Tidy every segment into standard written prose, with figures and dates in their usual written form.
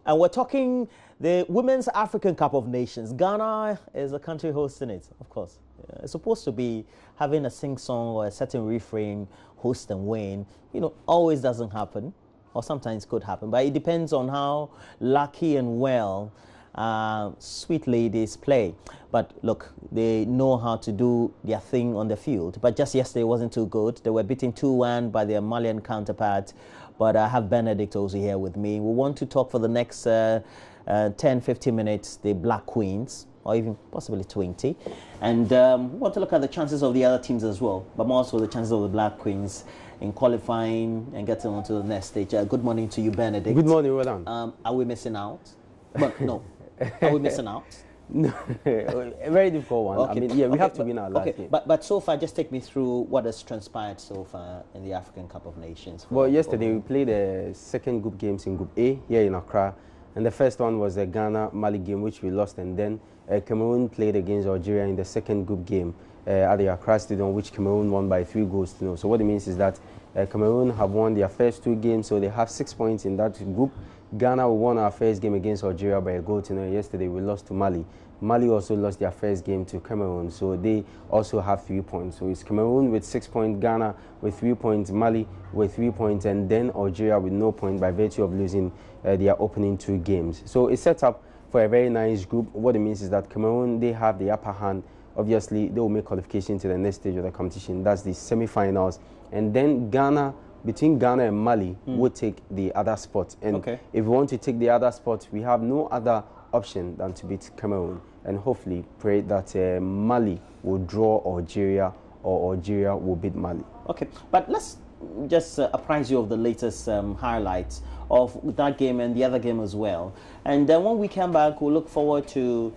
And we're talking the Women's African Cup of Nations. Ghana is a country hosting it, of course. It's supposed to be having a sing-song or a certain refrain, host and win. You know, always doesn't happen, or sometimes could happen. But it depends on how lucky and well sweet ladies play. But look, they know how to do their thing on the field. But just yesterday wasn't too good. They were beaten 2-1 by their Malian counterpart. But I have Benedict also here with me. We want to talk for the next 10-15 minutes, the Black Queens, or even possibly 20. And we want to look at the chances of the other teams as well, but more so the chances of the Black Queens in qualifying and getting on to the next stage. Good morning to you, Benedict. Good morning, well done. Are we missing out? But no. Are we missing out? No, a very difficult one. Okay. I mean, yeah, we have to win our last game. But so far, just take me through what has transpired so far in the African Cup of Nations. Well, yesterday we played the second group games in Group A here in Accra. And the first one was the Ghana-Mali game, which we lost. And then Cameroon played against Algeria in the second group game at the Accra Stadium, which Cameroon won by 3-0. So what it means is that Cameroon have won their first 2 games, so they have 6 points in that group. Ghana won our first game against Algeria by 1-0. Yesterday we lost to Mali. Mali also lost their first game to Cameroon, so they also have 3 points. So it's Cameroon with 6 points, Ghana with 3 points, Mali with 3 points, and then Algeria with no point by virtue of losing their opening 2 games. So it's set up for a very nice group. What it means is that Cameroon, they have the upper hand. Obviously, they will make qualification to the next stage of the competition. That's the semi-finals. And then Ghana, between Ghana and Mali, will take the other spot. And if we want to take the other spot, we have no other option than to beat Cameroon. And hopefully pray that Mali will draw Algeria, or Algeria will beat Mali. Okay, but let's just apprise you of the latest highlights of that game and the other game as well. And then when we come back, we'll look forward to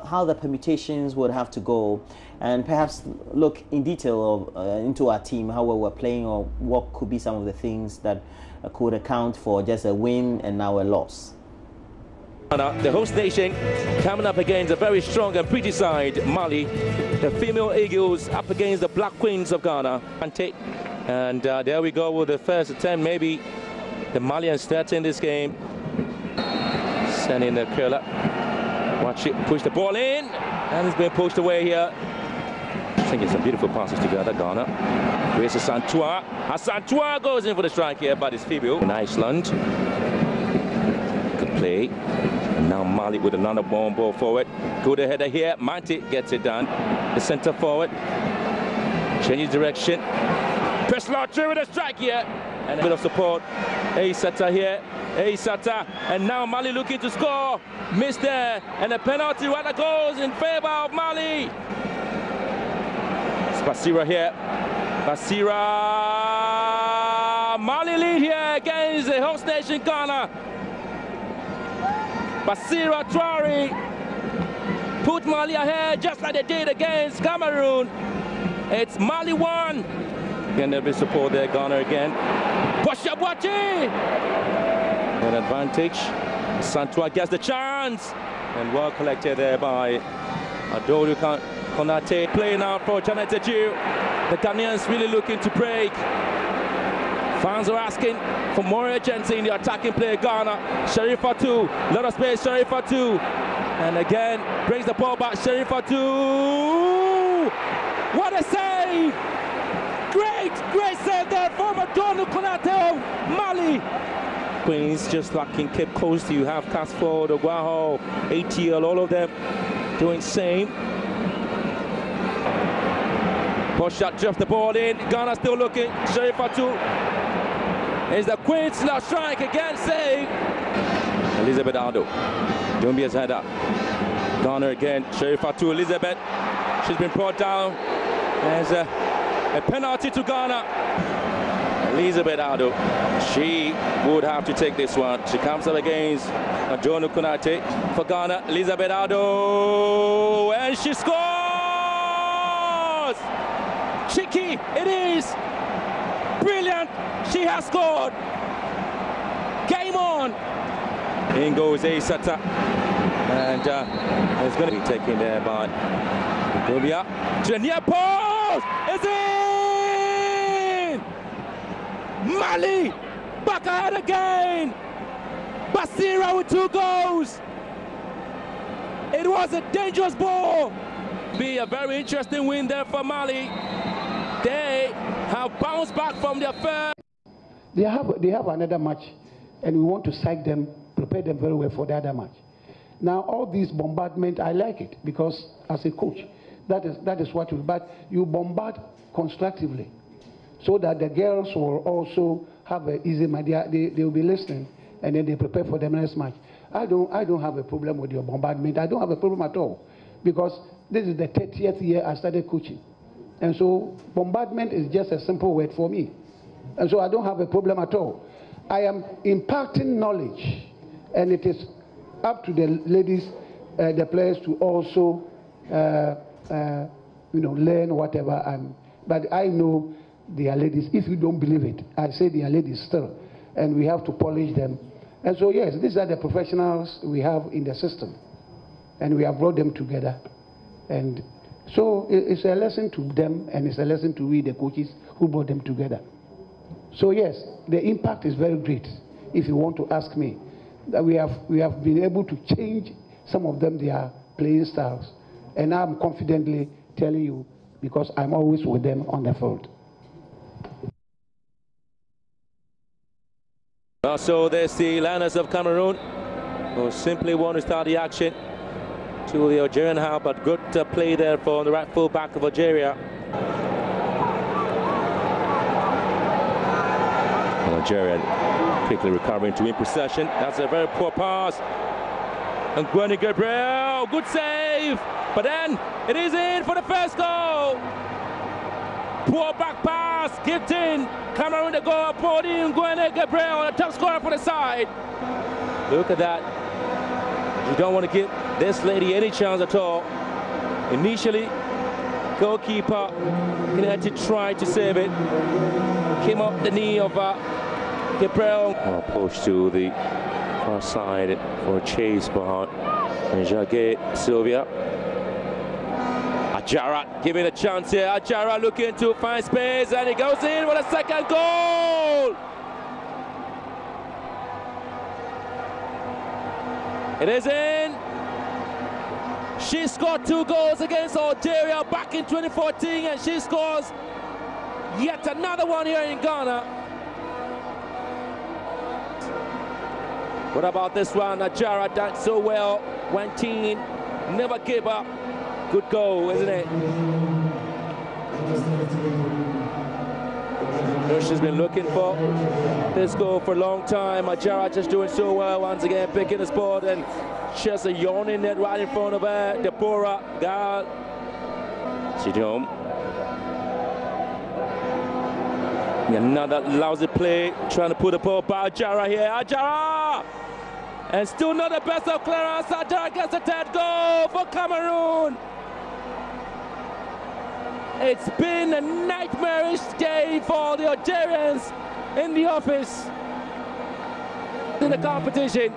how the permutations would have to go, and perhaps look in detail into our team, how well we're playing, or what could be some of the things that could account for just a win and now a loss. The host nation coming up against a very strong and pretty side, Mali. The female Eagles up against the Black Queens of Ghana. And there we go with the first attempt. Maybe the Malians threaten this game. Sending the curler. Watch it, push the ball in. And it's being pushed away here. I think it's some beautiful passes together, Ghana. Grace Asantua. Asantua goes in for the strike here, but it's feeble. In Iceland. Good play. Now Mali with another ball forward. Good header here. Manti gets it done. The centre forward. Changes direction. Personal through with a strike here. And a bit of support. Sata here. Sata. And now Mali looking to score. Missed there. And a penalty rather goes in favour of Mali. It's Basira here. Basira. Mali lead here against the host nation Ghana. Basira Traore put Mali ahead just like they did against Cameroon. It's Mali 1. Again, a bit support there, Ghana again. Boshabuachi! An advantage. Santua gets the chance. And well collected there by Adoru Konate. Playing out for Janet Eju. The Ghanaians really looking to break. Fans are asking for more urgency in the attacking play. Ghana, Sherifatu, lot of space, Sherifatu, and again brings the ball back. Sherifatu, what a save! Great save there from Adonu Konate of Mali. Queens just lacking Cape Coast. You have Casford, Oguaho, ATL, all of them doing same. Post shot, drifts the ball in. Ghana still looking. Sherifatu. Is the Queens now strike again, save. Elizabeth Aldo. Dumbia's header. Ghana again. Sherifatu Elizabeth. She's been brought down. There's a penalty to Ghana. Elizabeth Aldo. She would have to take this one. She comes up against Adonu Konate for Ghana. Elizabeth Aldo. And she scores! Cheeky, it is. Brilliant, she has scored. Game on. In goes Sata. And it's going to be taken there by Dubia. To the near post. It's in! Mali back ahead again. Basira with 2 goals. It was a dangerous ball. Be a very interesting win there for Mali. They have bounced back from their first. They have another match, and we want to psych them, prepare them very well for the other match. Now, all these bombardment, I like it, because as a coach, that is what you, but you bombard constructively, so that the girls will also have an easy mind. They will be listening, and then they prepare for the next match. I don't have a problem with your bombardment. I don't have a problem at all, because this is the 30th year I started coaching. And so bombardment is just a simple word for me. And so I don't have a problem at all. I am imparting knowledge, and it is up to the ladies, the players, to also learn whatever. But I know they are ladies. If you don't believe it, I say they are ladies still, and we have to polish them. And so yes, these are the professionals we have in the system, and we have brought them together. And so it's a lesson to them, and it's a lesson to we, the coaches who brought them together. So yes, the impact is very great. If you want to ask me, that we have been able to change some of them their playing styles, and I'm confidently telling you, because I'm always with them on the field. So there's the Lions of Cameroon, who simply want to start the action to the Algerian half, but good play there for the right full back of Algeria. Algeria quickly recovering to win possession. That's a very poor pass. And Gwene Gabriel, good save, but then it is in for the first goal. Poor back pass, Gifton, Cameroon the goal, poured in Gwene Gabriel, the top scorer for the side. Look at that. You don't want to give this lady any chance at all. Initially, goalkeeper had to try to save it. Came up the knee of Gabriel. Push to the far side for a chase by Jacques Sylvia. Ajara giving a chance here. Ajara looking to find space, and he goes in for the second goal. It is in. She scored 2 goals against Algeria back in 2014, and she scores yet another one here in Ghana. What about this one? Ajara done so well. Went in, never gave up. Good goal, isn't it? She's been looking for this goal for a long time. Ajara just doing so well once again, picking the spot, and just a yawning net right in front of her. Deborah Gal Chidom. Another lousy play, trying to put the ball by Ajara here. Ajara! And still not the best of clearance. Ajara gets the 3rd goal for Cameroon. It's been a nightmarish day for the Algerians in the office in the competition.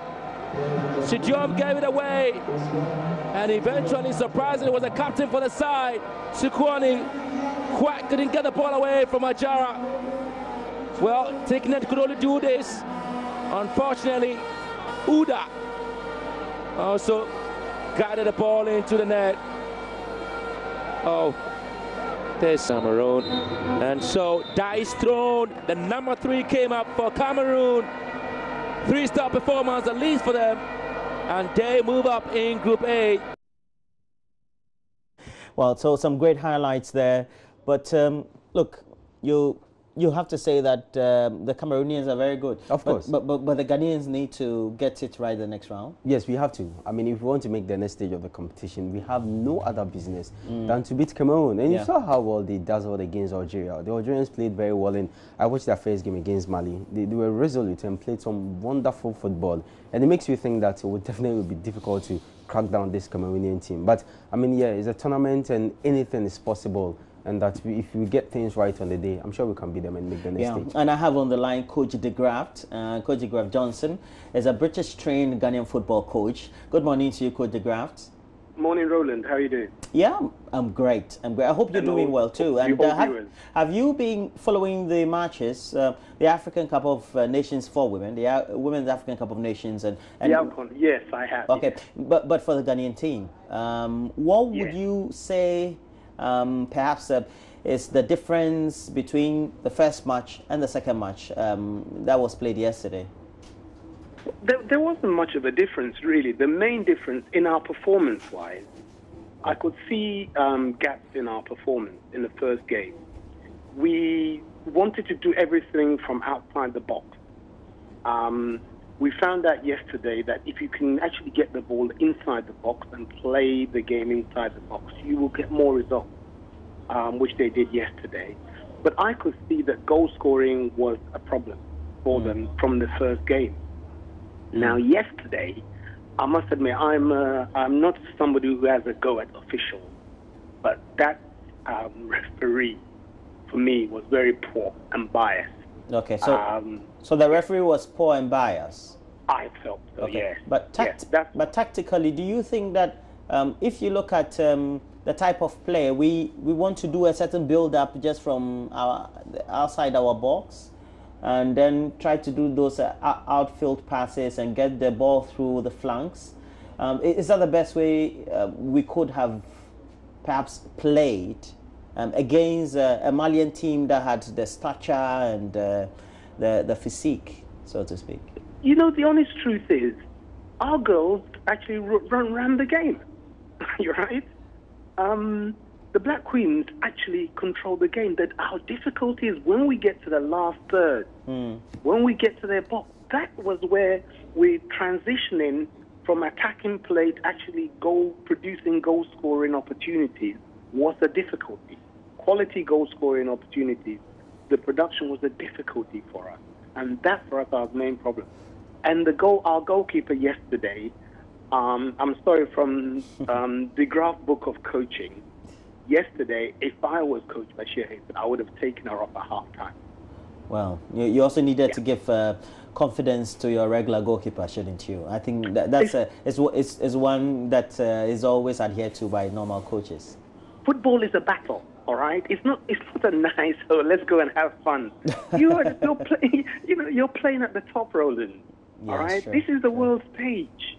Chidom gave it away, and eventually, surprisingly, was a captain for the side. Sukwani quite couldn't get the ball away from Ajara. Well, Tiknet could only do this. Unfortunately, Uda also guided the ball into the net. Oh, there's Cameroon. And so dice thrown. The number 3 came up for Cameroon. 3-star performance at least for them. And they move up in Group A. Well, so some great highlights there. But look, you have to say that the Cameroonians are very good. Of course. But the Ghanaians need to get it right the next round. Yes, we have to. I mean, if we want to make the next stage of the competition, we have no other business than to beat Cameroon. And you saw how well they dazzled against Algeria. The Algerians played very well. And I watched their first game against Mali. They were resolute and played some wonderful football. And it makes you think that it would definitely be difficult to crack down this Cameroonian team. But, I mean, yeah, it's a tournament and anything is possible. And that if we get things right on the day, I'm sure we can beat them and make the next stage. And I have on the line Coach De Graft. Coach De Graft Johnson is a British-trained Ghanaian football coach. Good morning to you, Coach De Graft. Morning, Roland. How are you doing? Yeah, I'm great. I'm great. I hope you're doing well too. And have you been following the matches, the African Cup of Nations for women, the Women's African Cup of Nations, and the AFCON? Yes, I have. Okay, yes. but for the Ghanaian team, what would you say, perhaps, is the difference between the first match and the second match that was played yesterday? There wasn't much of a difference, really. The main difference in our performance-wise, I could see gaps in our performance in the first game. We wanted to do everything from outside the box. We found out yesterday that if you can actually get the ball inside the box and play the game inside the box, you will get more results, which they did yesterday. But I could see that goal scoring was a problem for them from the first game. Now, yesterday, I must admit, I'm not somebody who has a go at officials, but that referee, for me, was very poor and biased. Okay, so so the referee was poor and biased. I felt so. Okay. Yes. But tactically, do you think that if you look at the type of play, we want to do a certain build-up just from outside our box, and then try to do those outfield passes and get the ball through the flanks? Is that the best way we could have perhaps played against a Malian team that had the stature and the physique, so to speak? You know, the honest truth is, our girls actually ran the game. You're right. The Black Queens actually control the game. That our difficulty is when we get to the last third, when we get to their box. That was where we're transitioning from attacking play to actually producing goal-scoring opportunities was a difficulty. Quality goal-scoring opportunities, the production was a difficulty for us. And that for us our main problem. And our goalkeeper yesterday, I'm sorry, from the Graph Book of Coaching, yesterday, if I was coached by Sheikh, I would have taken her off at half-time. Well, you also needed to give confidence to your regular goalkeeper, shouldn't you? I think that's is one that is always adhered to by normal coaches. Football is a battle, all right? It's not a nice, oh, let's go and have fun. You're playing at the top, Roland, all right? Sure, this is the world stage.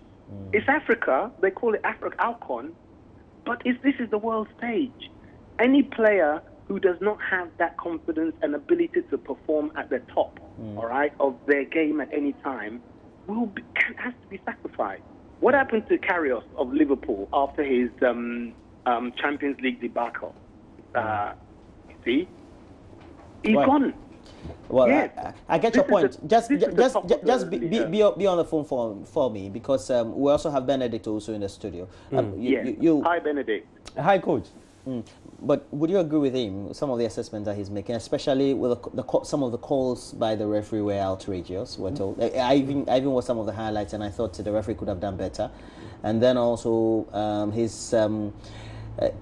It's Africa. They call it AFCON. But this is the world stage. Any player who does not have that confidence and ability to perform at the top, all right, of their game at any time, has to be sacrificed. What happened to Karius of Liverpool after his Champions League debacle? See, he's gone. Well, yes. I get your point. Just be on the phone for me, because we also have Benedict also in the studio. Hi, Benedict. Hi, Coach. But would you agree with him, some of the assessments that he's making, especially with some of the calls by the referee were outrageous, we're told. I even watched some of the highlights and I thought the referee could have done better. And then also his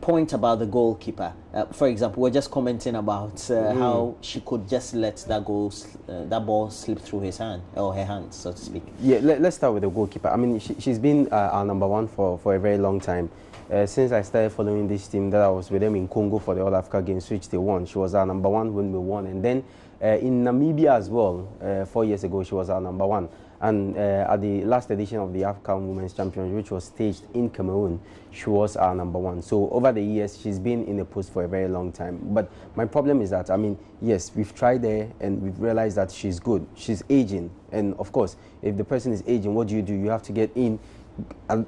point about the goalkeeper. For example, we're just commenting about how she could just let that ball slip through his hand, or her hand, so to speak. Yeah, let's start with the goalkeeper. I mean, she's been our number one for a very long time. Since I started following this team, that I was with them in Congo for the All Africa Games, which they won. She was our number one when we won. And then in Namibia as well, 4 years ago, she was our number one. And at the last edition of the AFCON Women's Championship, which was staged in Cameroon, she was our number one. So over the years, she's been in the post for a very long time. But my problem is that, I mean, yes, we've tried there and we've realized that she's good. She's aging. And of course, if the person is aging, what do? You have to get in and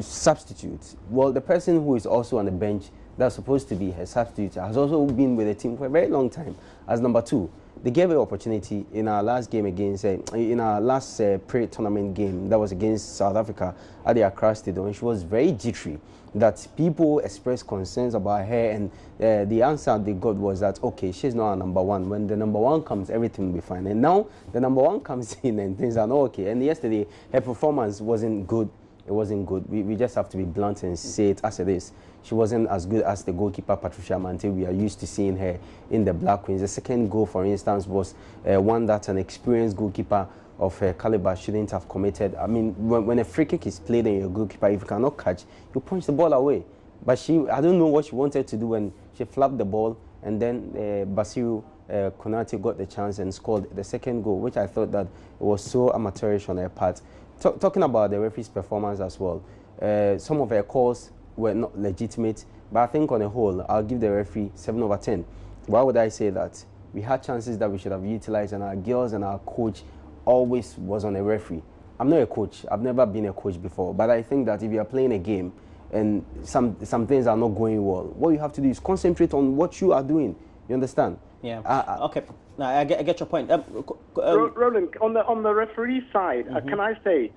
substitute. Well, the person who is also on the bench, that's supposed to be her substitute, has also been with the team for a very long time as number two. They gave her opportunity in our last game against, in our last pre-tournament game, that was against South Africa at the Accra Stadium, and she was very jittery. That people expressed concerns about her, and the answer they got was that, okay, she's not our number one. When the number one comes, everything will be fine. And now the number one comes in and things are not okay. And yesterday, her performance wasn't good. It wasn't good. We just have to be blunt and say it as it is. She wasn't as good as the goalkeeper, Patricia Mante. We are used to seeing her in the Black Queens. The second goal, for instance, was one that an experienced goalkeeper of her caliber shouldn't have committed. I mean, when a free kick is played and you're a goalkeeper, if you cannot catch, you punch the ball away. But I don't know what she wanted to do when she flapped the ball, and then Basiru Konate got the chance and scored the second goal, which I thought that it was so amateurish on her part. Talking about the referee's performance as well, some of her calls were not legitimate, but I think on a whole, I'll give the referee 7 over 10. Why would I say that? We had chances that we should have utilized, and our girls and our coach always was on a referee. I'm not a coach. I've never been a coach before, but I think that if you are playing a game and some things are not going well, what you have to do is concentrate on what you are doing. You understand? Yeah. Okay. No, I get your point. Roland, on the referee side, can I say,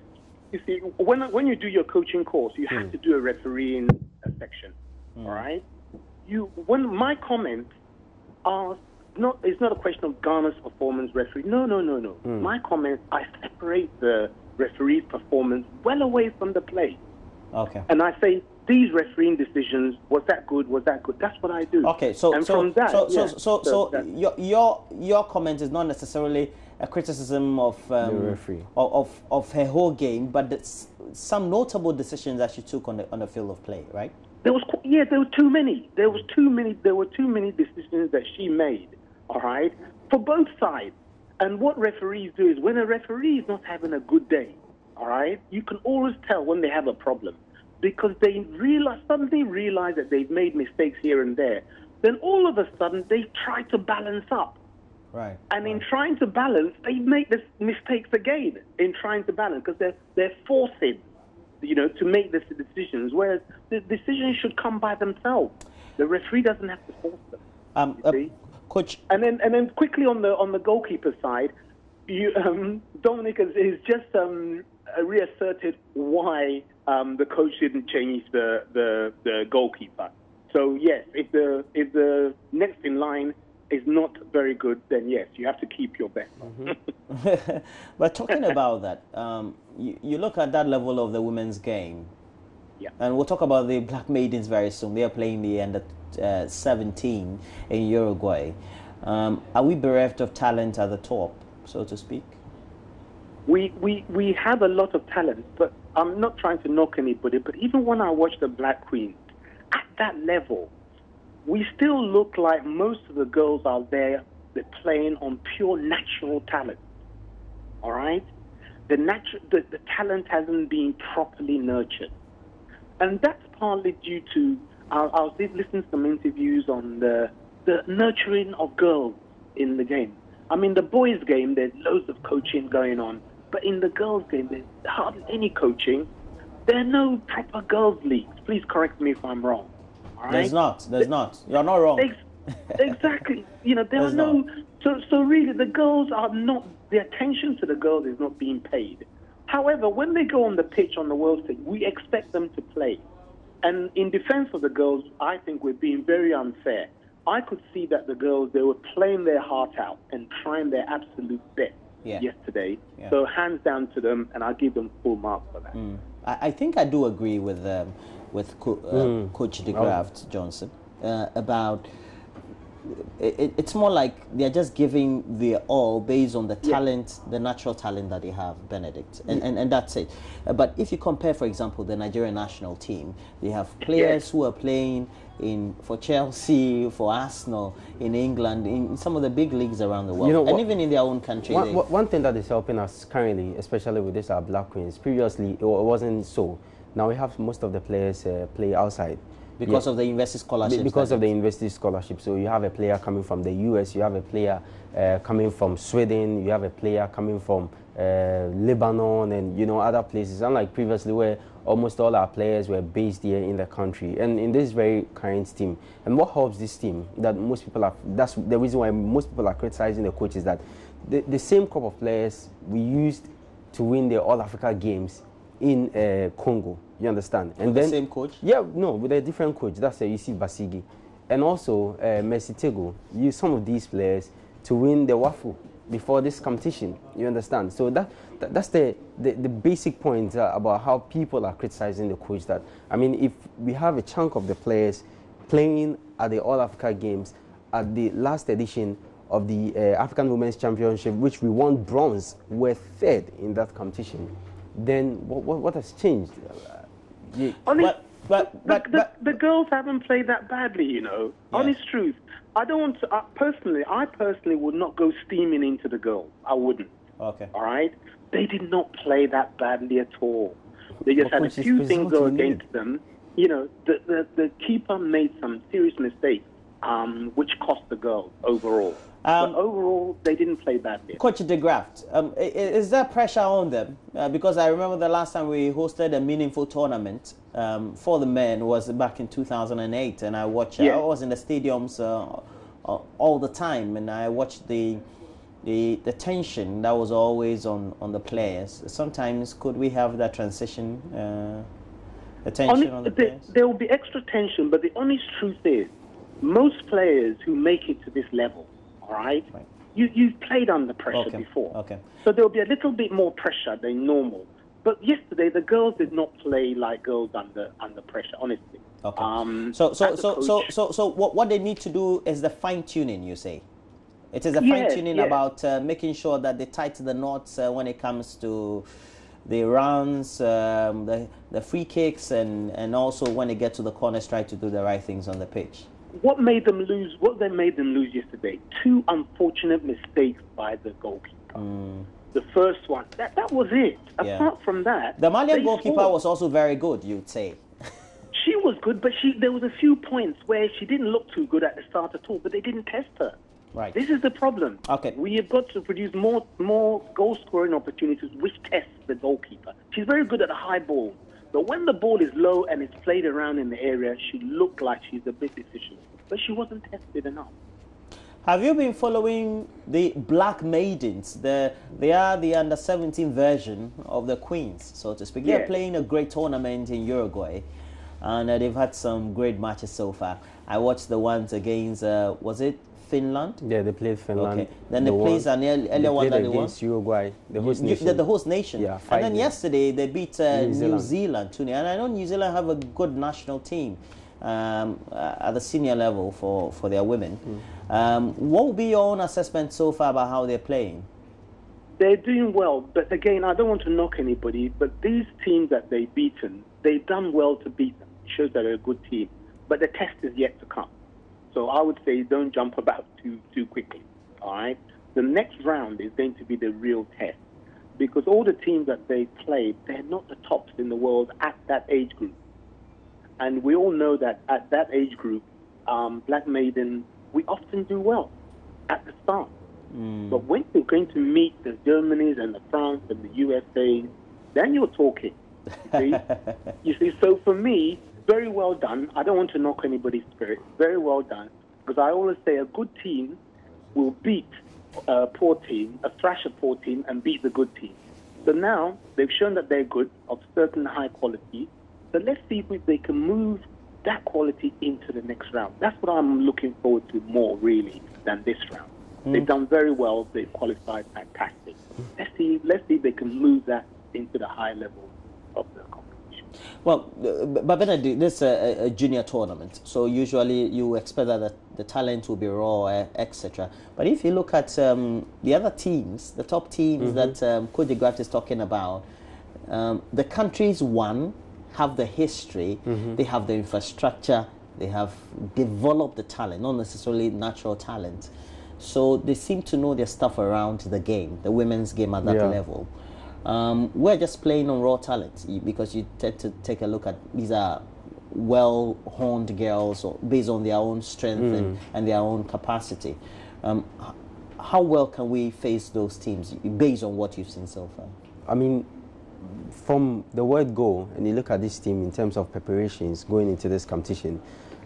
you see, when you do your coaching course, you have to do a refereeing section. All right. When my comments are it's not a question of Ghana's performance referee. No. My comments, I separate the referee's performance well away from the play. Okay. And I say, these refereeing decisions, was that good? That's what I do. Okay, your comment is not necessarily a criticism of the referee of her whole game, but some notable decisions that she took on the field of play, right? There were too many. There were too many decisions that she made. All right, for both sides. And what referees do is, when a referee is not having a good day, all right, you can always tell when they have a problem, because they suddenly realize that they've made mistakes here and there. Then all of a sudden they try to balance up. Right. And in trying to balance, they make the mistakes again in trying to balance, because they're forcing, to make the decisions, whereas the decisions should come by themselves. The referee doesn't have to force them. Coach. And then quickly on the goalkeeper side, Dominic has just reasserted why the coach didn't change the goalkeeper. So yes, if the next in line is not very good, then yes, you have to keep your best. But talking about that, you look at that level of the women's game. Yeah. And we'll talk about the Black Maidens very soon. They are playing the under 17 in Uruguay. Are we bereft of talent at the top, so to speak? We have a lot of talent, but I'm not trying to knock anybody, but even when I watch the Black Queens, at that level, we still look like most of the girls out there, they're playing on pure natural talent. All right? The talent hasn't been properly nurtured. And that's partly due to, I was listening to some interviews on the nurturing of girls in the game. I mean, the boys' game, there's loads of coaching going on, but in the girls' game, there's hardly any coaching. There are no proper girls' leagues. Please correct me if I'm wrong. All right? There's not. You're not wrong. Exactly. There are no... So really, the girls are not... The attention to the girls is not being paid. However, when they go on the pitch on the world stage, we expect them to play. And in defense of the girls, I think we're being very unfair. I could see that the girls, they were playing their heart out and trying their absolute best yesterday. Yeah. So hands down to them, and I'll give them full marks for that. I think I do agree with Coach de Graft Johnson about... It's more like they're just giving their all based on the talent, the natural talent that they have, Benedict, and that's it. But if you compare, for example, the Nigerian national team, they have players who are playing for Chelsea, for Arsenal, in England, in some of the big leagues around the world, and even in their own country. One thing that is helping us currently, especially with this, our Black Queens, previously it wasn't so. Now we have most of the players play outside. Because of the university scholarships. Because of the university scholarship. So you have a player coming from the US, you have a player coming from Sweden, you have a player coming from Lebanon and other places. Unlike previously where almost all our players were based here in the country. And in this very current team. And what helps this team, that most people are, that's the reason why most people are criticizing the coach, is that the same crop of players we used to win the All-Africa games in Congo. You understand? And then the same coach? Yeah, no, with a different coach. That's Yusuf Basigi. And also Mercy Tego used some of these players to win the WAFU before this competition. You understand? So that's the basic point about how people are criticizing the coach. That, I mean, if we have a chunk of the players playing at the All-Africa Games at the last edition of the African Women's Championship, which we won bronze, were third in that competition. Then what has changed? The girls haven't played that badly, you know. Yeah. Honest truth. I don't want to. I personally would not go steaming into the girls. I wouldn't. Okay. All right. They did not play that badly at all. They just had a few things go against them. You know, the keeper made some serious mistakes, which cost the girls overall. But overall, they didn't play badly. Coach de Graft, is there pressure on them? Because I remember the last time we hosted a meaningful tournament for the men was back in 2008, and I watched. I was in the stadiums all the time, and I watched the tension that was always on the players. Sometimes could we have that transition, the tension on the players? There will be extra tension, but the honest truth is, most players who make it to this level, all right. You've played under pressure before. Okay. So there will be a little bit more pressure than normal. But yesterday, the girls did not play like girls under pressure, honestly. Okay. So what they need to do is the fine-tuning, you say? It is a fine-tuning about making sure that they tighten the knots when it comes to the runs, the free kicks, and also when they get to the corners, try to do the right things on the pitch. What made them lose? What they made them lose yesterday? Two unfortunate mistakes by the goalkeeper. The first one, that was it. Apart from that, the Malian goalkeeper was also very good, you'd say. She was good, but there was a few points where she didn't look too good at the start at all. But they didn't test her. Right. This is the problem. Okay. We have got to produce more goal-scoring opportunities, which tests the goalkeeper. She's very good at the high ball. But when the ball is low and it's played around in the area, she looked like she's a bit efficient. But she wasn't tested enough. Have you been following the Black Maidens? They are the under-17 version of the Queens, so to speak. They're playing a great tournament in Uruguay, and they've had some great matches so far. I watched the ones against, was it Finland? Yeah, they played Finland. Okay. Then they played an earlier one that they won. Uruguay, the host nation. The host nation. Yeah, and then yesterday they beat New Zealand 2-0. And I know New Zealand have a good national team at the senior level for their women. What will be your own assessment so far about how they're playing? They're doing well, but again, I don't want to knock anybody, but these teams that they've beaten, they've done well to beat them. It shows that they're a good team. But the test is yet to come. So I would say don't jump about too quickly, all right? The next round is going to be the real test, because all the teams that they played, they're not the tops in the world at that age group. And we all know that at that age group, Black Maiden, we often do well at the start. But when you're going to meet the Germanys and the France and the USA, then you're talking. You see, so for me, very well done. I don't want to knock anybody's spirit. Very well done. Because I always say a good team will beat a poor team, thrash a poor team, and beat the good team. So now they've shown that they're good, of certain high quality. So let's see if they can move that quality into the next round. That's what I'm looking forward to more, really, than this round. They've done very well. They've qualified fantastic. Let's see if they can move that into the high level of the competition. Well, but Benedict, this is a junior tournament, so usually you expect that the talent will be raw, etc. But if you look at the other teams, the top teams that Coach de Graft is talking about, the countries have the history, they have the infrastructure, they have developed the talent, not necessarily natural talent. So they seem to know their stuff around the game, the women's game at that level. We're just playing on raw talent because you tend to take a look at these are well-honed girls based on their own strength and their own capacity. How well can we face those teams based on what you've seen so far? I mean, from the word go, and you look at this team in terms of preparations going into this competition,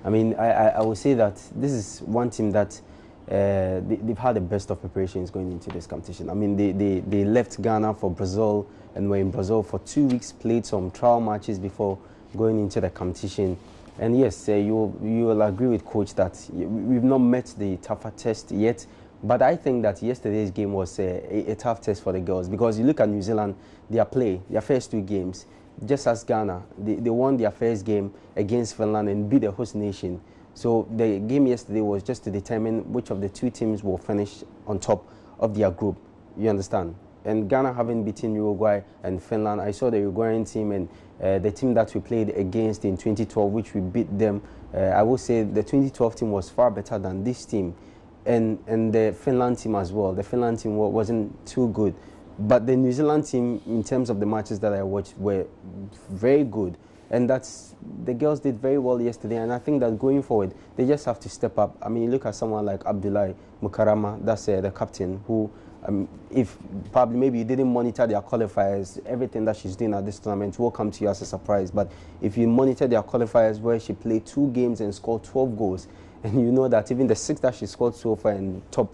I mean, I would say that this is one team that they've had the best of preparations going into this competition. I mean, they left Ghana for Brazil and were in Brazil for 2 weeks, played some trial matches before going into the competition. And yes, you will agree with Coach that we've not met the tougher test yet. But I think that yesterday's game was a tough test for the girls, because you look at New Zealand, their first 2 games, just as Ghana, they won their first game against Finland and beat the host nation. So the game yesterday was just to determine which of the two teams will finish on top of their group. You understand? And Ghana having beaten Uruguay and Finland, I saw the Uruguayan team and the team that we played against in 2012, which we beat them. I will say the 2012 team was far better than this team, and the Finland team as well. The Finland team wasn't too good, but the New Zealand team, in terms of the matches that I watched, were very good. And the girls did very well yesterday, and I think that going forward, they just have to step up. I mean, you look at someone like Abdullahi Mukarama, that's the captain, who, if probably maybe you didn't monitor their qualifiers, everything that she's doing at this tournament will come to you as a surprise. But if you monitor their qualifiers, where she played 2 games and scored 12 goals, and you know that even the 6 that she scored so far and top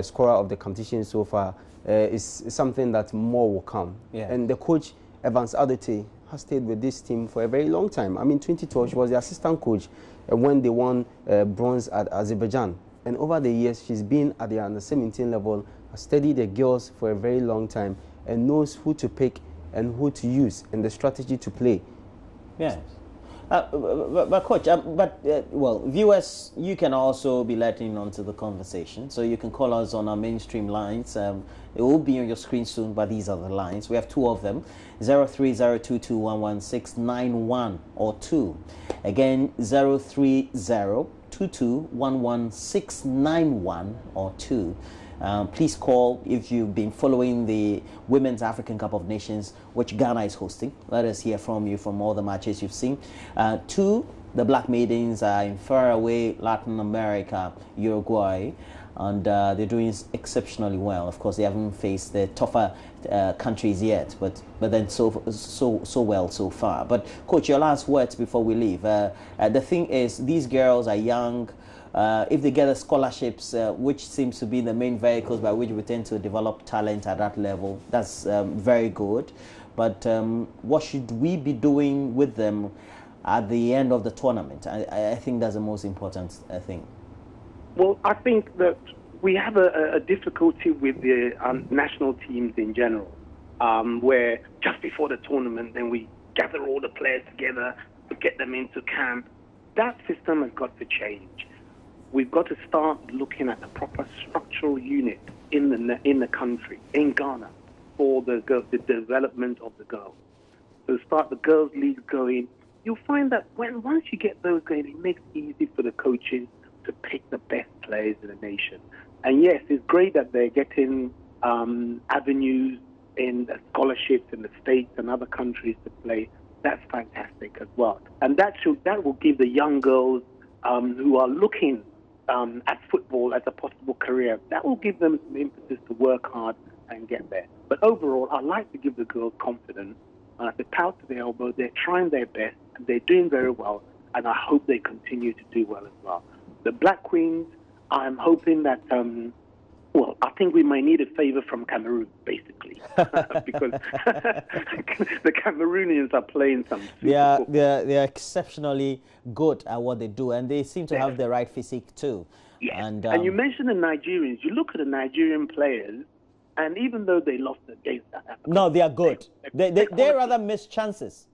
scorer of the competition so far is something that more will come. Yeah. And the coach, Evans Adete, has stayed with this team for a very long time. I mean, 2012, she was the assistant coach when they won bronze at Azerbaijan. And over the years, she's been at the under-17 level, has studied the girls for a very long time, and knows who to pick and who to use and the strategy to play. Yes. But Coach, well, viewers, you can also be letting onto the conversation. So you can call us on our mainstream lines. It will be on your screen soon, but these are the lines. We have 2 of them, 0302211691 or 2. Again, 0302211691 or 2. Please call if you've been following the Women's African Cup of Nations, which Ghana is hosting. Let us hear from you from all the matches you've seen. 2, the Black Maidens are in faraway Latin America, Uruguay, and they're doing exceptionally well. Of course, they haven't faced the tougher countries yet, but then so well so far. But Coach, your last words before we leave. The thing is, these girls are young. If they get the scholarships, which seems to be the main vehicles by which we tend to develop talent at that level, that's very good. But what should we be doing with them at the end of the tournament? I think that's the most important thing. Well, I think that we have a difficulty with the national teams in general, where just before the tournament, then we gather all the players together to get them into camp. That system has got to change. We've got to start looking at the proper structural unit in the country, in Ghana, for the development of the girls. So start the girls' league going. You'll find that once you get those going, it makes it easy for the coaches to pick the best players in the nation. And yes, it's great that they're getting avenues in scholarships in the States and other countries to play. That's fantastic as well. And that will give the young girls who are looking at football as a possible career, that will give them some impetus to work hard and get there. But overall, I like to give the girls confidence. And I say, power to their elbow. They're trying their best, and they're doing very well, and I hope they continue to do well as well. The Black Queens, I'm hoping that, well, I think we might need a favor from Cameroon, basically, because the Cameroonians are playing some super football. They're exceptionally good at what they do, and they seem to have the right physique too. Yes. And you mentioned the Nigerians. You look at the Nigerian players, and even though they lost against South Africa, no, they are good. They rather miss chances.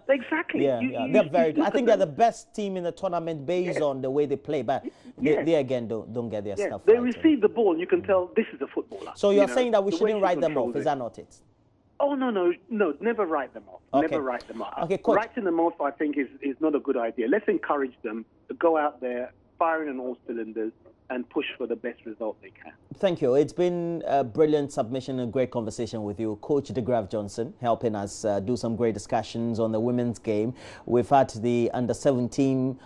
Exactly. They're very good. I think they're the best team in the tournament based on the way they play, but they again don't get their stuff They right. receive the ball, you can tell this is a footballer. So you're saying that we shouldn't write them off, is that not it? Oh, no, never write them off. Okay. Never write them off. Okay, Coach. Writing them off, I think, is not a good idea. Let's encourage them to go out there, firing on all cylinders, and push for the best result they can. Thank you. It's been a brilliant submission and great conversation with you. Coach De Graaf Johnson helping us do some great discussions on the women's game. We've had the Under-17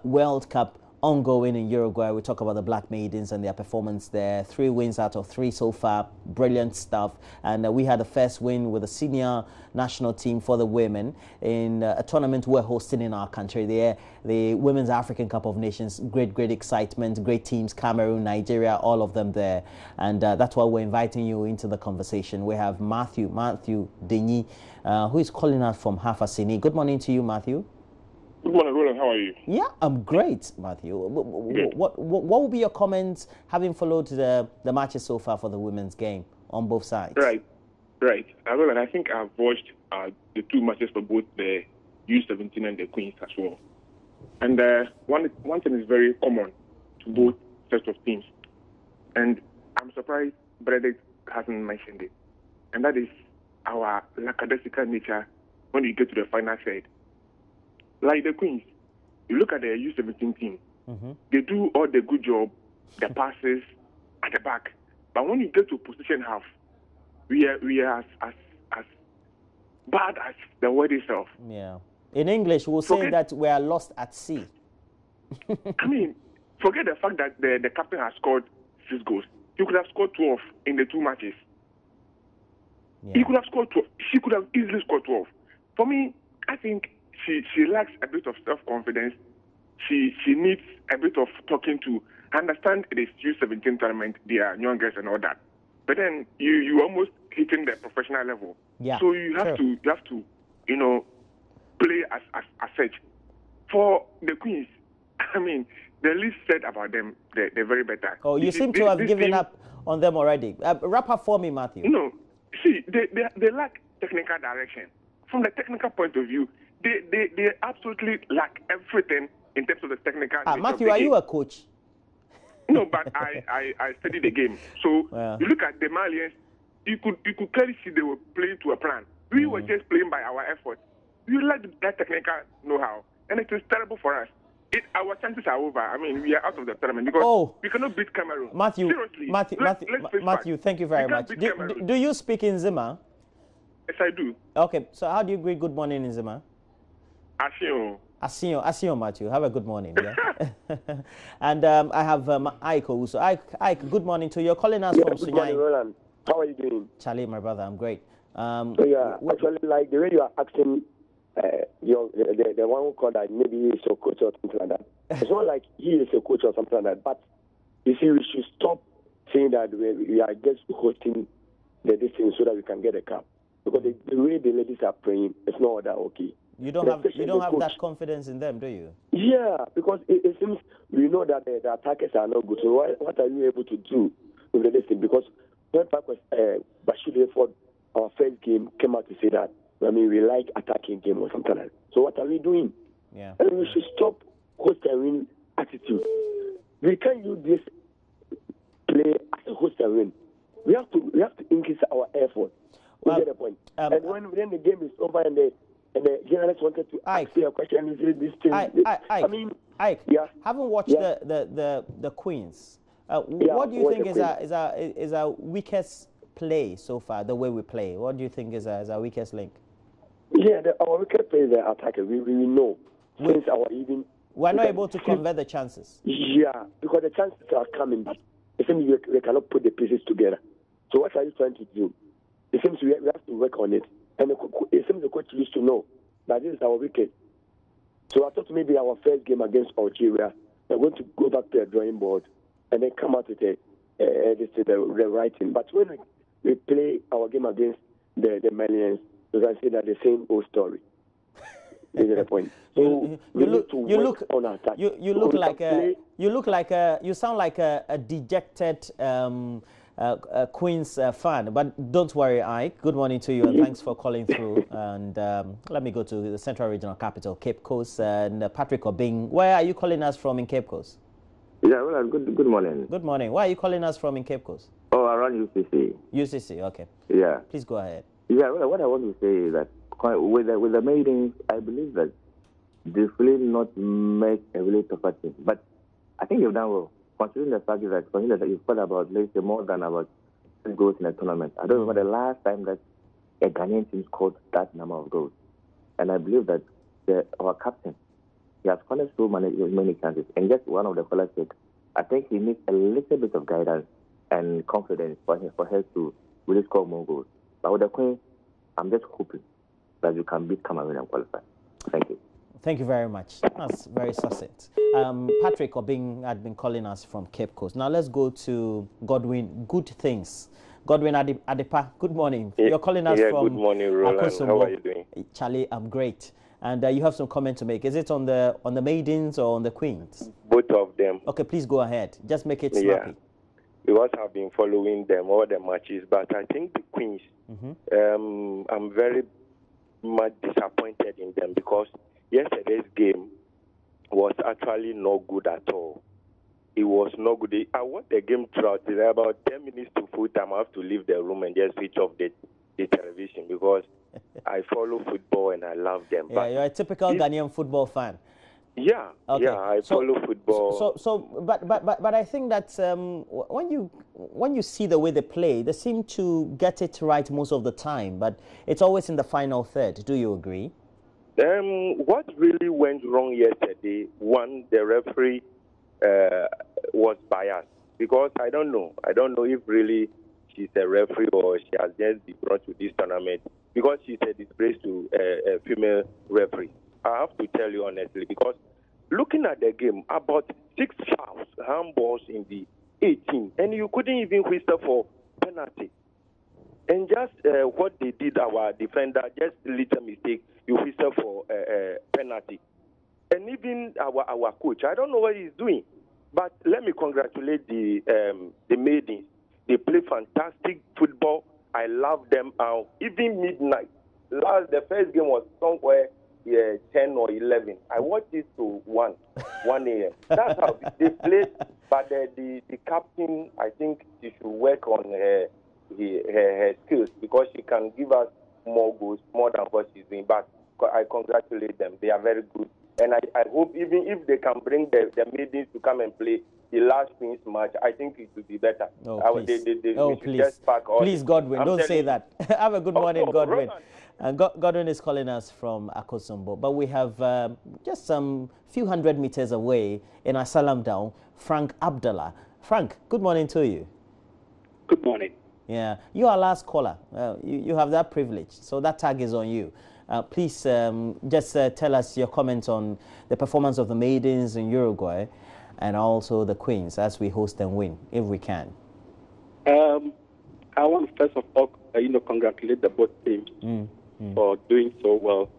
World Cup ongoing in Uruguay. We talk about the Black Maidens and their performance there. 3 wins out of 3 so far. Brilliant stuff. And we had the first win with the senior national team for the women in a tournament we're hosting in our country there. The Women's African Cup of Nations. Great excitement. Great teams. Cameroon, Nigeria, all of them there. And that's why we're inviting you into the conversation. We have Matthew Denyi, who is calling us from Hafasini. Good morning to you, Matthew. Good morning, Roland. How are you? Yeah, I'm great, Matthew. What will be your comments having followed the matches so far for the women's game on both sides? Right. Roland, I think I've watched the 2 matches for both the U17 and the Queens as well. And one thing is very common to both sets of teams. And I'm surprised Benedict hasn't mentioned it. And that is our lackadaisical nature when you get to the final third. Like the Queens, you look at the U17 team, they do all the good job, the passes at the back. But when you get to position half, we are as bad as the word itself. Yeah. In English, we'll say that we are lost at sea. I mean, forget the fact that the captain has scored 6 goals. He could have scored 12 in the 2 matches. Yeah. He could have scored 12. She could have easily scored 12. For me, I think she lacks a bit of self-confidence. She needs a bit of talking to. I understand it is U17 tournament, they are young girls and all that. But then you almost hitting the professional level. Yeah. So you have to play as such. For the Queens, I mean, the least said about them, they're very better. Oh, you seem to have given up on them already. Wrap up for me, Matthew. No, see, they lack technical direction. From the technical point of view, they absolutely lack everything in terms of the technical. Matthew, are you a coach? No, but I studied the game. So you look at the Malians, you could clearly see they were playing to a plan. We were just playing by our effort. We lack that technical know-how, and it is terrible for us. Our chances are over. I mean, we are out of the tournament because we cannot beat Cameroon. Matthew, seriously, Matthew, thank you very much. Do you speak in Zima? Yes, I do. Okay, so how do you greet good morning in Zima? Asio, Matthew. Have a good morning. Yeah? And I have Ike also. Ike, good morning to you. You're calling us from Sunyani. Good morning, Roland. How are you doing? Charlie, my brother, I'm great. Actually, like the way you are acting, the one who called that maybe he is a coach or something like that. It's not like he is a coach or something like that. But you see, we should stop saying that we are just hosting the distance so that we can get a cup. Because the way the ladies are playing, it's not that okay. You don't have that confidence in them, do you? Yeah, because it seems we know that the attackers are not good. So what are you able to do with the distance? Because when Bashir for our first game came out to say that, I mean, we like attacking game or something like that. So what are we doing? Yeah. And we should stop host and win attitude. We can't use this play as a host and win. We have to increase our effort. Well, get the point. And when the game is over and the journalist wanted to ask you a question, you say this thing. I mean, Ike, having watched the Queens, what do you think is our weakest play so far? The way we play, what do you think is our weakest link? Yeah, our weakest play is the attacker. We know since our even. We're not able to convert the chances. Yeah, because the chances are coming, but it seems we cannot put the pieces together. So what are you trying to do? It seems we have to work on it. And it seems the coach used to know that this is our wicket. So I thought maybe our first game against Algeria, we're going to go back to the drawing board and then come out with the right thing. But when we play our game against the Malians, you can see that the same old story. Is the point? So you sound like a dejected Queens fan, but don't worry, Ike. Good morning to you, and thanks for calling through. And let me go to the Central Regional Capital, Cape Coast, and Patrick Obing. Where are you calling us from in Cape Coast? Yeah, well, good morning. Good morning. Where are you calling us from in Cape Coast? Oh, around UCC. UCC, okay. Yeah. Please go ahead. Yeah, well, what I want to say is that with the maidens, I believe that they really not make a really tough team. But I think they've done well. Considering the fact that you've got about, let's say, more than about 10 goals in a tournament. I don't remember the last time that a Ghanaian team scored that number of goals. And I believe that our captain, he has scored so many chances. And just one of the callers said, I think he needs a little bit of guidance and confidence for her to really score more goals. But with the Queen, I'm just hoping that you can beat Cameroon and qualify. Thank you. Thank you very much. That's very succinct. Patrick Obing had been calling us from Cape Coast. Now let's go to Godwin Good Things. Godwin Adepa, good morning. You're calling us from... Good morning, Roland. Akosombo. How are you doing? Charlie, I'm great. And you have some comment to make. Is it on the maidens or on the queens? Both of them. Okay, please go ahead. Just make it snappy. Yeah. Because I've been following them, all the matches, but I think the queens, I'm very much disappointed in them because yesterday's game was actually not good at all. It was not good. I watched the game throughout. About 10 minutes to full time, I have to leave the room and just switch off the television because I follow football and I love them. Yeah, you're a typical Ghanaian football fan. Yeah, okay. Yeah, I follow football. But I think that when you see the way they play, they seem to get it right most of the time, but it's always in the final third. Do you agree? What really went wrong yesterday? One, the referee was biased because I don't know if really she's a referee or she has just been brought to this tournament because she's a disgrace to a female referee. I have to tell you honestly, because looking at the game, about 6 fouls, handballs in the 18, and you couldn't even whistle for penalty. And just what they did, our defender, just a little mistake, you whistle for penalty. And even our coach, I don't know what he's doing, but let me congratulate the maidens. They play fantastic football. I love them. Even midnight. The first game was somewhere 10 or 11. I watched it to 1 a.m. That's how they played. But the captain, I think she should work on her skills because she can give us more goals, more than what she's doing. But I congratulate them. They are very good. And I hope even if they can bring the maidens to come and play the last Queen's match, I think it would be better. Oh, please. Please, Godwin, don't say that. Have a good morning, Godwin. Godwin is calling us from Akosombo, but we have just some few hundred meters away in Asalam Down, Frank Abdallah. Frank, good morning to you. Good morning. Yeah, you are our last caller. You have that privilege, so that tag is on you. Please just tell us your comments on the performance of the maidens in Uruguay and also the Queens as we host and win, if we can. I want to first of all, congratulate the both teams for doing so well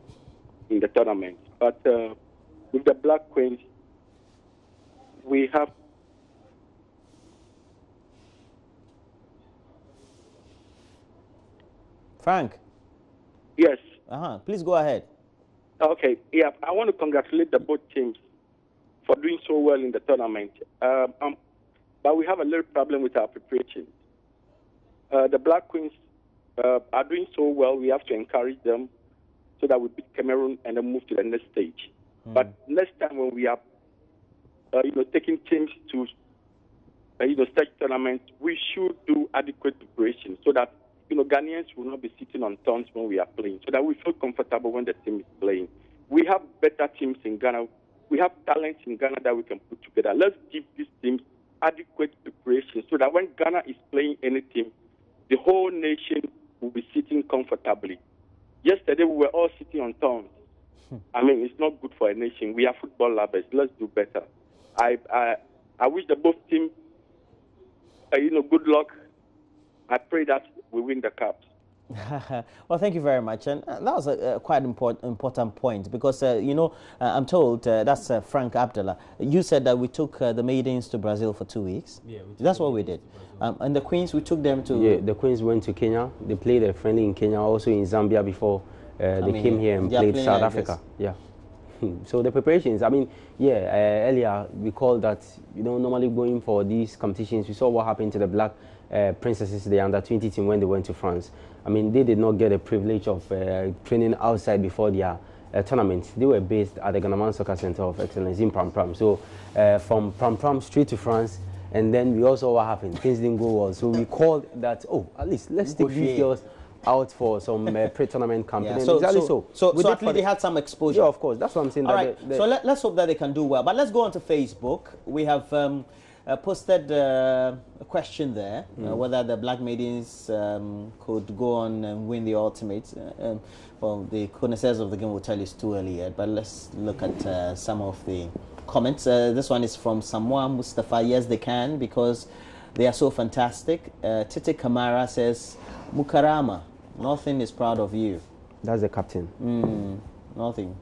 in the tournament. But with the Black Queens, we have Frank. Yes. Please go ahead. Okay. Yeah, I want to congratulate the both teams for doing so well in the tournament. But we have a little problem with our preparation. The Black Queens are doing so well. We have to encourage them so that we beat Cameroon and then move to the next stage. But next time when we are, taking teams to, stage tournament, we should do adequate preparation so that Ghanaians will not be sitting on thorns when we are playing, so that we feel comfortable when the team is playing. We have better teams in Ghana. We have talents in Ghana that we can put together. Let's give these teams adequate preparation so that when Ghana is playing any team, the whole nation will be sitting comfortably. Yesterday, we were all sitting on thorns. I mean, it's not good for a nation. We are football lovers. Let's do better. I wish the both teams, good luck. I pray that we win the cups. Well, thank you very much. And that was a quite important point because, I'm told that's Frank Abdallah. You said that we took the maidens to Brazil for 2 weeks. Yeah, that's what we did. And the Queens, we took them to... Yeah, the Queens went to Kenya. They played a friendly in Kenya, also in Zambia before they came here and played South Africa. Yeah. So the preparations, earlier we called that, normally going for these competitions, we saw what happened to the Black Princesses, the under-20 team, when they went to France. I mean, they did not get the privilege of training outside before their tournament. They were based at the Ghana Soccer Center of Excellence in Pram Pram. So from Pram Pram straight to France, and then we also what happened. Things didn't go well. So we called that, at least let's take these girls out for some pre-tournament campaign. Yeah, so at least they had some exposure. Yeah, of course. That's what I'm saying. All right. So let's hope that they can do well. But let's go on to Facebook. We have posted a question there, whether the Black Maidens could go on and win the ultimate. Well, the connoisseurs of the game will tell you it's too early yet, but let's look at some of the comments. This one is from Samoa Mustafa. Yes, they can, because they are so fantastic. Titi Kamara says, Mukarama, nothing is proud of you. That's the captain. Nothing.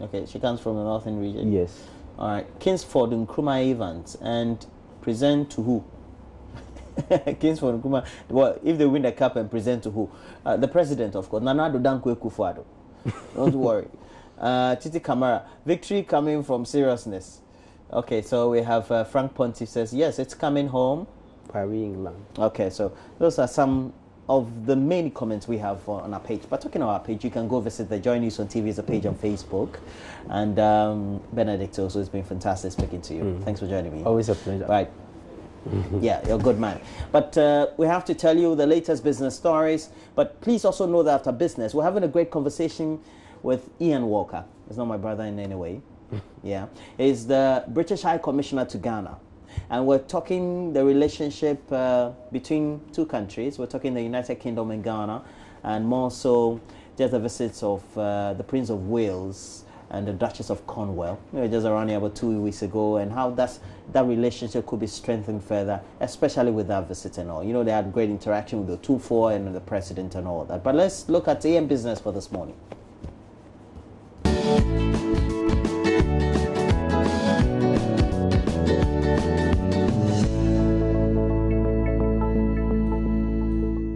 Okay, she comes from the northern region. Yes. All right. Kingsford Nkrumah Evans, and present to who? Kingsford Nkrumah. Well, if they win the cup, and present to who? The president, of course. Nana Addo Dankwa Akufo-Addo. Don't worry. Titi Kamara, victory coming from seriousness. Okay, so we have Frank Ponti says, yes, it's coming home. Paris, England. Okay, so those are some of the many comments we have on our page. But talking about our page, you can go visit the Joy News on TV as a page on Facebook. And Benedict, also, it's been fantastic speaking to you. Thanks for joining me. Always a pleasure. Right. Yeah, you're a good man. But we have to tell you the latest business stories. But please also know that after business, we're having a great conversation with Ian Walker. He's not my brother in any way. Yeah. He's the British High Commissioner to Ghana. And we're talking the relationship between two countries. We're talking the United Kingdom and Ghana, and more so just the visits of the Prince of Wales and the Duchess of Cornwall. We were just around here about 2 weeks ago, and how that relationship could be strengthened further, especially with that visit and all. You know, they had great interaction with the 2-4 and the president and all that. But let's look at AM Business for this morning.